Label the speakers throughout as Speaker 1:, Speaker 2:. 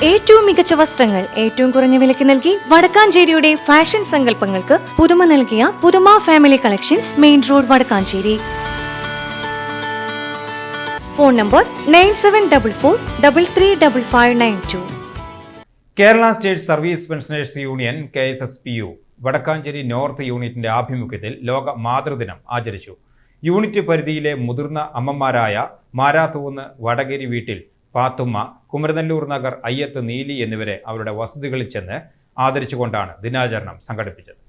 Speaker 1: ഏറ്റവും മികച്ച വസ്ത്രങ്ങൾ ഏറ്റവും കുറഞ്ഞ വിലയ്ക്ക് നൽകി വടക്കാഞ്ചേരിയുടെ ഫാഷൻ സങ്കല്പങ്ങൾക്ക് പുതുമ നൽകിയ പുതുമ family collections, main road, Vadakkanchery. Phone number 9744335592.
Speaker 2: Kerala state service pensioners union KSSPU Vadakkanchery north യൂണിറ്റിന്റെ ആഭിമുഖ്യത്തിൽ ലോക മാതൃദിനം ആചരിച്ചു. യൂണിറ്റ് പരിധിയിലെ മുതിർന്ന അമ്മമാരായ മാരാത്തൂന്ന് വടകേരി വീട്ടിൽ പാത്തുമ്മ, കുമരനെല്ലൂർ നഗർ അയ്യത്ത് നീലി എന്നിവരെ അവരുടെ വസതികളിൽ ചെന്ന് ആദരിച്ചുകൊണ്ടാണ് ദിനാചരണം സംഘടിപ്പിച്ചത്.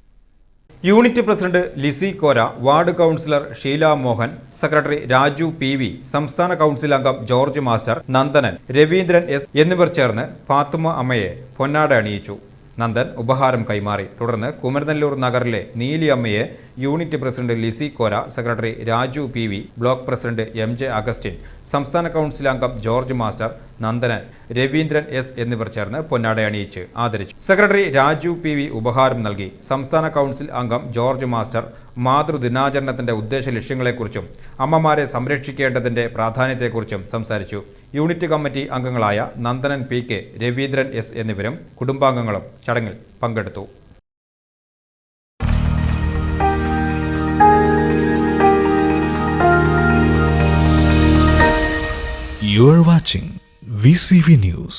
Speaker 2: Unit president Lissy Kora, ward councillor Sheela Mohan, secretary Raju PV, സംസ്ഥാന കൗൺസിൽ അംഗം George master, Nandanan, Raveendran S എന്നിവർ ചേർന്ന് പാത്തുമ്മ അമ്മയെ പൊന്നാട അണിയിച്ചു. നന്ദൻ ഉപഹാരം കൈമാറി. തുടർന്ന് കുമരനെല്ലൂർ നഗറിലെ നീലി അമ്മയെ unit president Lissy Kora, secretary Raju PV, block president MJ Augustine, സംസ്ഥാന കൗൺസിൽ അംഗം George master, Nandanan, Raveendran S എന്നിവർ ചേർന്ന് പൊന്നാട അണിയിച്ച് ആദരിച്ചു. സെക്രട്ടറി രാജു PV ഉപഹാരം നൽകി. സംസ്ഥാന കൗൺസിൽ അംഗം ജോർജ് മാസ്റ്റർ മാതൃദിനാചരണത്തിന്റെ ഉദ്ദേശ ലക്ഷ്യങ്ങളെക്കുറിച്ചും അമ്മമാരെ സംരക്ഷിക്കേണ്ടതിന്റെ പ്രാധാന്യത്തെക്കുറിച്ചും സംസാരിച്ചു. യൂണിറ്റ് കമ്മിറ്റി അംഗങ്ങളായ നന്ദനൻ PK, രവീന്ദ്രൻ S എന്നിവരും കുടുംബാംഗങ്ങളും ചടങ്ങിൽ പങ്കെടുത്തു.
Speaker 3: You are watching VCV News.